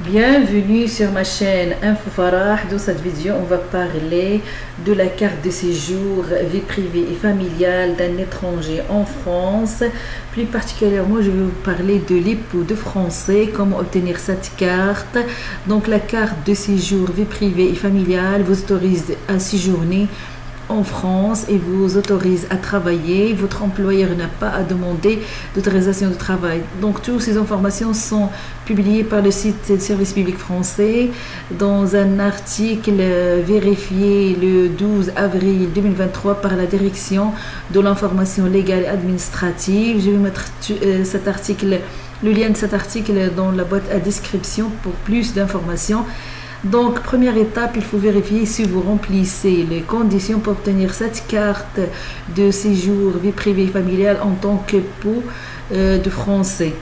Bienvenue sur ma chaîne Info Farah. Dans cette vidéo, on va parler de la carte de séjour vie privée et familiale d'un étranger en France. Plus particulièrement, je vais vous parler de l'époux de français, comment obtenir cette carte. Donc la carte de séjour vie privée et familiale vous autorise à séjourner en France et vous autorise à travailler. Votre employeur n'a pas à demander d'autorisation de travail. Donc toutes ces informations sont publiées par le site Service public français dans un article vérifié le 12 avril 2023 par la direction de l'information légale et administrative. Je vais mettre cet article, le lien de cet article dans la boîte à description pour plus d'informations. Donc, première étape, il faut vérifier si vous remplissez les conditions pour obtenir cette carte de séjour vie privée et familiale en tant qu'époux de français.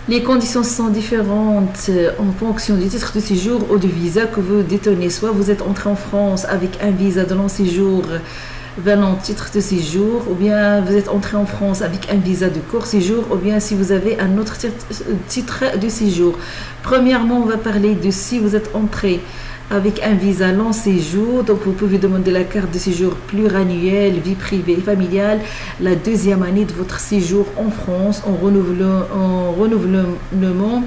Les conditions sont différentes en fonction du titre de séjour ou de visa que vous détenez. Soit vous êtes entré en France avec un visa de long séjour venant titre de séjour, ou bien vous êtes entré en France avec un visa de court séjour, ou bien si vous avez un autre titre de séjour. Premièrement, on va parler de si vous êtes entré avec un visa long séjour, donc vous pouvez demander la carte de séjour pluriannuelle, vie privée et familiale, la deuxième année de votre séjour en France, en renouvellement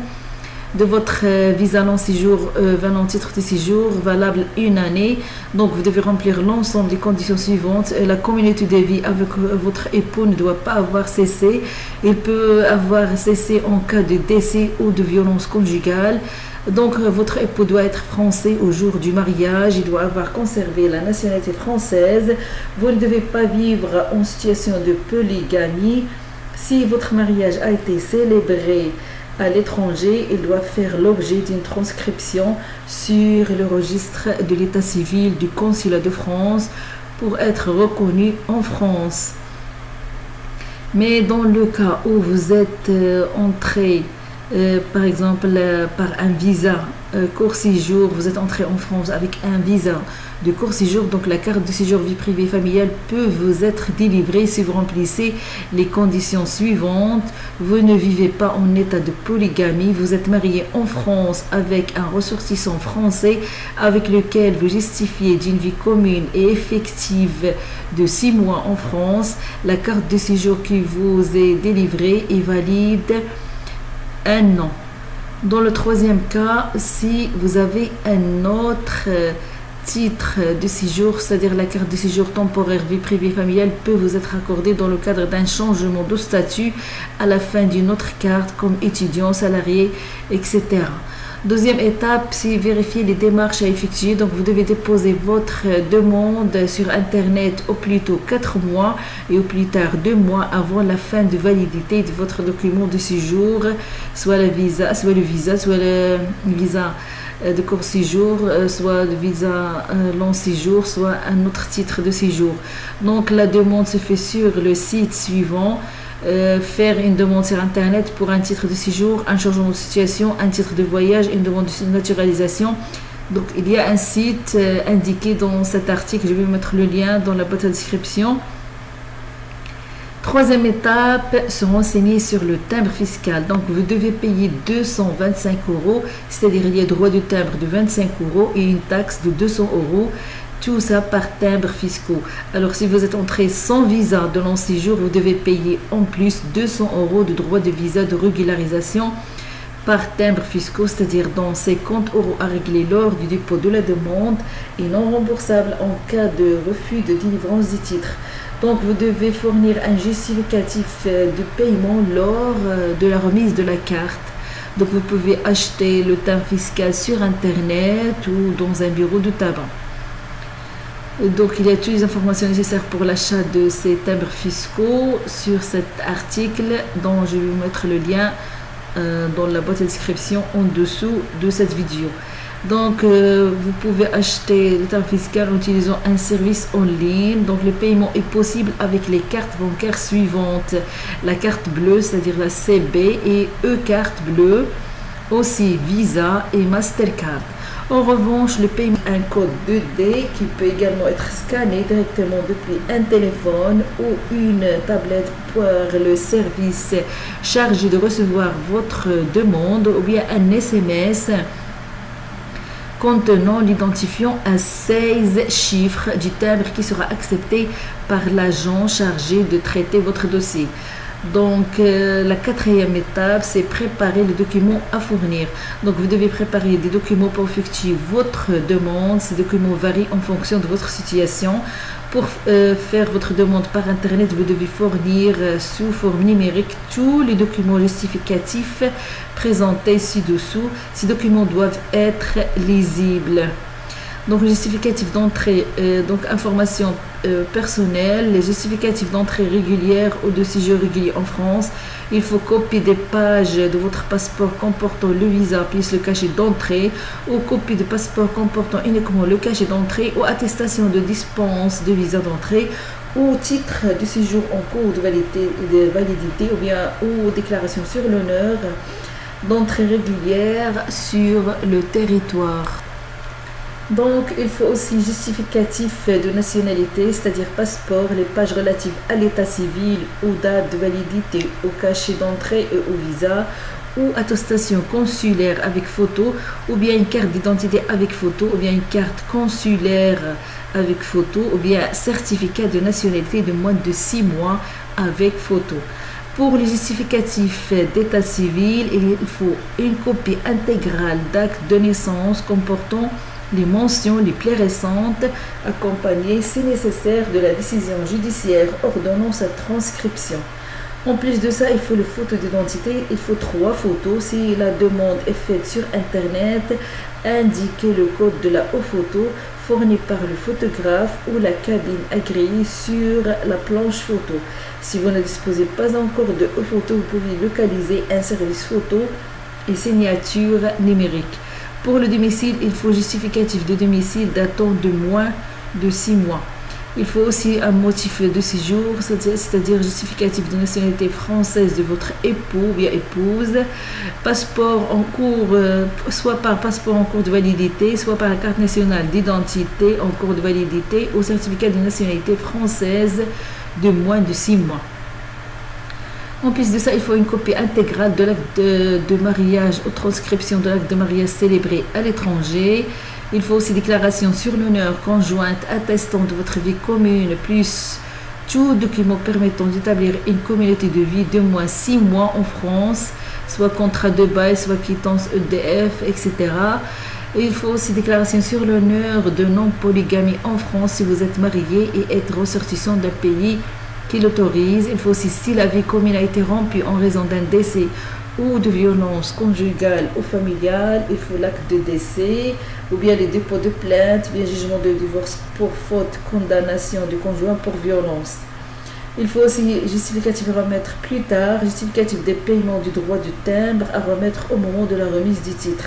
de votre visa long séjour venant titre de séjour valable une année. Donc vous devez remplir l'ensemble des conditions suivantes. La communauté de vie avec votre époux ne doit pas avoir cessé. Il peut avoir cessé en cas de décès ou de violence conjugale. Donc votre époux doit être français au jour du mariage. Il doit avoir conservé la nationalité française. Vous ne devez pas vivre en situation de polygamie. Si votre mariage a été célébré à l'étranger, il doit faire l'objet d'une transcription sur le registre de l'état civil du consulat de France pour être reconnu en France. Mais dans le cas où vous êtes entré par exemple par un visa court séjour, vous êtes entré en France avec un visa de court séjour, donc la carte de séjour vie privée familiale peut vous être délivrée si vous remplissez les conditions suivantes. Vous ne vivez pas en état de polygamie, vous êtes marié en France avec un ressortissant français avec lequel vous justifiez d'une vie commune et effective de 6 mois en France. La carte de séjour qui vous est délivrée est valide un an. Dans le troisième cas, si vous avez un autre titre de séjour, c'est-à-dire la carte de séjour temporaire vie privée familiale peut vous être accordée dans le cadre d'un changement de statut à la fin d'une autre carte comme étudiant, salarié, etc. Deuxième étape, c'est vérifier les démarches à effectuer. Donc, vous devez déposer votre demande sur Internet au plus tôt 4 mois et au plus tard 2 mois avant la fin de validité de votre document de séjour, soit le visa, soit le visa de court séjour, soit le visa long séjour, soit un autre titre de séjour. Donc, la demande se fait sur le site suivant. Faire une demande sur Internet pour un titre de séjour, un changement de situation, un titre de voyage, une demande de naturalisation. Donc, il y a un site indiqué dans cet article. Je vais mettre le lien dans la boîte à description. Troisième étape, se renseigner sur le timbre fiscal. Donc, vous devez payer 225 €, c'est-à-dire il y a droit de timbre de 25 € et une taxe de 200 €. Tout ça par timbre fiscaux. Alors, si vous êtes entré sans visa de long séjour, vous devez payer en plus 200 € de droit de visa de régularisation par timbre fiscaux, c'est-à-dire dans 50 € à régler lors du dépôt de la demande et non remboursable en cas de refus de délivrance du titre. Donc, vous devez fournir un justificatif de paiement lors de la remise de la carte. Donc, vous pouvez acheter le timbre fiscal sur Internet ou dans un bureau de tabac. Donc, il y a toutes les informations nécessaires pour l'achat de ces timbres fiscaux sur cet article dont je vais vous mettre le lien dans la boîte de description en dessous de cette vidéo. Donc, vous pouvez acheter le timbre fiscal en utilisant un service en ligne. Donc, le paiement est possible avec les cartes bancaires suivantes. La carte bleue, c'est-à-dire la CB et E-carte bleue, aussi Visa et Mastercard. En revanche, le paiement a un code 2D qui peut également être scanné directement depuis un téléphone ou une tablette par le service chargé de recevoir votre demande ou bien un SMS contenant l'identifiant à 16 chiffres du timbre qui sera accepté par l'agent chargé de traiter votre dossier. Donc, la quatrième étape, c'est préparer les documents à fournir. Donc, vous devez préparer des documents pour effectuer votre demande. Ces documents varient en fonction de votre situation. Pour faire votre demande par Internet, vous devez fournir sous forme numérique tous les documents justificatifs présentés ci-dessous. Ces documents doivent être lisibles. Donc, le justificatif d'entrée, donc information personnelle, les justificatifs d'entrée régulière ou de séjour régulier en France. Il faut copier des pages de votre passeport comportant le visa plus le cachet d'entrée ou copie de passeport comportant uniquement le cachet d'entrée ou attestation de dispense de visa d'entrée ou titre de séjour en cours de validité ou bien ou déclaration sur l'honneur d'entrée régulière sur le territoire. Donc, il faut aussi justificatif de nationalité, c'est-à-dire passeport, les pages relatives à l'état civil ou date de validité au cachet d'entrée et au visa, ou attestation consulaire avec photo, ou bien une carte d'identité avec photo, ou bien une carte consulaire avec photo, ou bien certificat de nationalité de moins de 6 mois avec photo. Pour les justificatifs d'état civil, il faut une copie intégrale d'acte de naissance comportant les mentions les plus récentes, accompagnées, si nécessaire, de la décision judiciaire ordonnant sa transcription. En plus de ça, il faut le photo d'identité, il faut 3 photos. Si la demande est faite sur Internet, indiquez le code de la haute photo fourni par le photographe ou la cabine agréée sur la planche photo. Si vous ne disposez pas encore de haute photo, vous pouvez localiser un service photo et signature numérique. Pour le domicile, il faut justificatif de domicile datant de moins de 6 mois. Il faut aussi un motif de séjour, c'est-à-dire justificatif de nationalité française de votre époux ou bien épouse, passeport en cours, soit par passeport en cours de validité, soit par la carte nationale d'identité en cours de validité ou certificat de nationalité française de moins de 6 mois. En plus de ça, il faut une copie intégrale de l'acte de mariage ou transcription de l'acte de mariage célébré à l'étranger. Il faut aussi déclaration sur l'honneur conjointe attestant de votre vie commune, plus tout document permettant d'établir une communauté de vie de moins 6 mois en France, soit contrat de bail, soit quittance EDF, etc. Et il faut aussi déclaration sur l'honneur de non-polygamie en France si vous êtes marié et êtes ressortissant d'un pays qui l'autorise. Il faut aussi, si la vie commune a été rompue en raison d'un décès ou de violence conjugale ou familiale, il faut l'acte de décès ou bien les dépôts de plainte, bien jugement de divorce pour faute, condamnation du conjoint pour violence. Il faut aussi justificatif à remettre plus tard, justificatif des paiements du droit du timbre à remettre au moment de la remise du titre.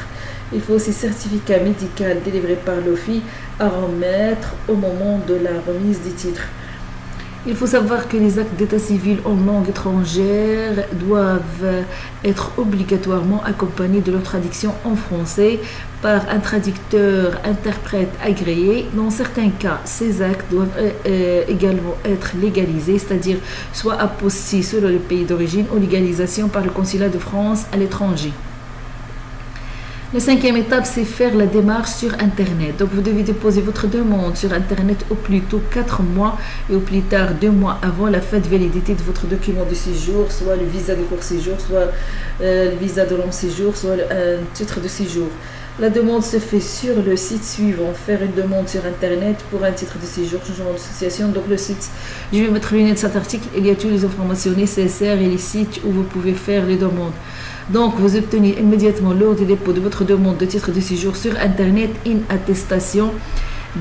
Il faut aussi certificat médical délivré par l'OFII à remettre au moment de la remise du titre. Il faut savoir que les actes d'état civil en langue étrangère doivent être obligatoirement accompagnés de leur traduction en français par un traducteur interprète agréé. Dans certains cas, ces actes doivent également être légalisés, c'est-à-dire soit apostillés selon le pays d'origine ou légalisation par le consulat de France à l'étranger. La 5e étape, c'est faire la démarche sur Internet. Donc, vous devez déposer votre demande sur Internet au plus tôt 4 mois et au plus tard 2 mois avant la fin de validité de votre document de séjour, soit le visa de court séjour, soit le visa de long séjour, soit un titre de séjour. La demande se fait sur le site suivant. Faire une demande sur Internet pour un titre de séjour, changement d'association. Donc, le site, je vais mettre le lien de cet article. Il y a toutes les informations nécessaires et les sites où vous pouvez faire les demandes. Donc, vous obtenez immédiatement lors du dépôt de votre demande de titre de séjour sur Internet une attestation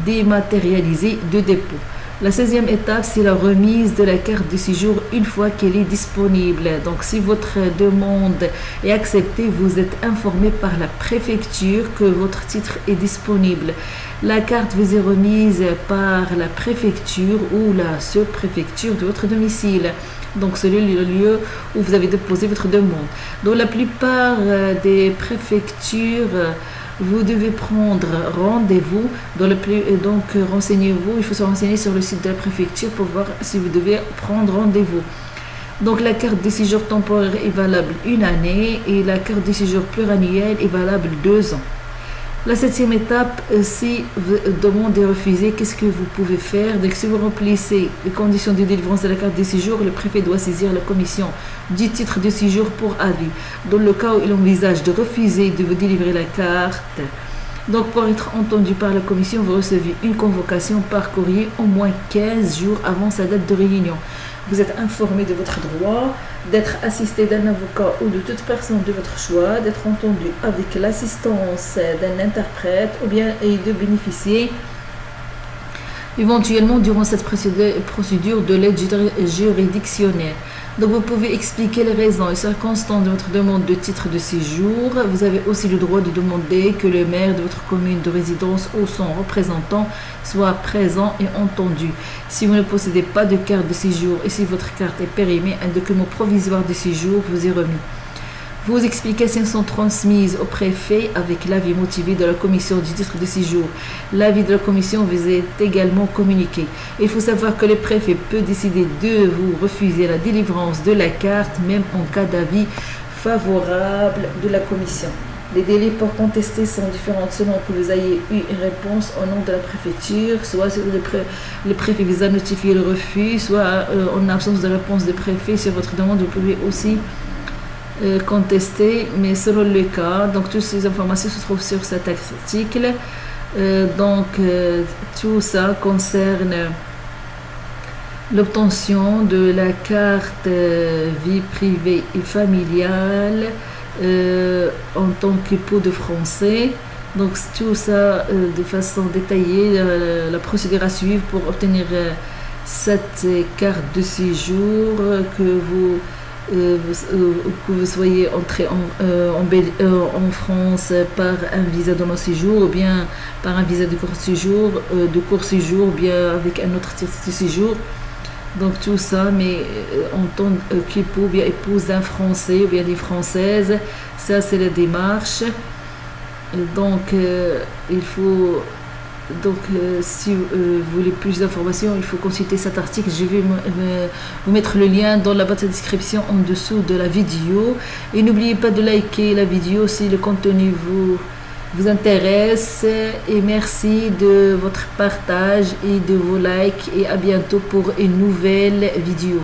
dématérialisée de dépôt. La 16e étape, c'est la remise de la carte de séjour une fois qu'elle est disponible. Donc, si votre demande est acceptée, vous êtes informé par la préfecture que votre titre est disponible. La carte vous est remise par la préfecture ou la sous-préfecture de votre domicile. Donc, c'est le lieu où vous avez déposé votre demande. Donc, la plupart des préfectures Vous devez prendre rendez-vous donc renseignez-vous, il faut se renseigner sur le site de la préfecture pour voir si vous devez prendre rendez-vous. Donc la carte de séjour temporaire est valable 1 année et la carte de séjour pluriannuelle est valable 2 ans. La 7e étape, si demande est refusée, qu'est-ce que vous pouvez faire? Donc, si vous remplissez les conditions de délivrance de la carte de séjour, le préfet doit saisir la commission du titre de séjour pour avis. Dans le cas où il envisage de refuser de vous délivrer la carte, donc pour être entendu par la commission, vous recevez une convocation par courrier au moins 15 jours avant sa date de réunion. Vous êtes informé de votre droit, d'être assisté d'un avocat ou de toute personne de votre choix, d'être entendu avec l'assistance d'un interprète ou bien et de bénéficier éventuellement durant cette procédure de l'aide juridictionnelle. Donc vous pouvez expliquer les raisons et circonstances de votre demande de titre de séjour. Vous avez aussi le droit de demander que le maire de votre commune de résidence ou son représentant soit présent et entendu. Si vous ne possédez pas de carte de séjour et si votre carte est périmée, un document provisoire de séjour vous est remis. Vos explications sont transmises au préfet avec l'avis motivé de la commission du titre de séjour. L'avis de la commission vous est également communiqué. Il faut savoir que le préfet peut décider de vous refuser la délivrance de la carte, même en cas d'avis favorable de la commission. Les délais pour contester sont différents selon que vous ayez eu une réponse au nom de la préfecture, soit le préfet vous a notifié le refus, soit en absence de réponse du préfet sur votre demande, vous pouvez aussi contester, mais selon le cas. Donc toutes ces informations se trouvent sur cet article. Tout ça concerne l'obtention de la carte vie privée et familiale en tant qu'époux de Français. Donc tout ça de façon détaillée, la procédure à suivre pour obtenir cette carte de séjour, que vous soyez entré en France par un visa de long séjour ou bien par un visa de court séjour, ou bien avec un autre titre de séjour. Donc tout ça, mais en tant qu'époux ou bien épouse d'un Français ou bien des Françaises, ça c'est la démarche. Donc il faut... Donc, si vous voulez plus d'informations, il faut consulter cet article. Je vais vous mettre le lien dans la boîte de description en dessous de la vidéo. Et n'oubliez pas de liker la vidéo si le contenu vous intéresse. Et merci de votre partage et de vos likes. Et à bientôt pour une nouvelle vidéo.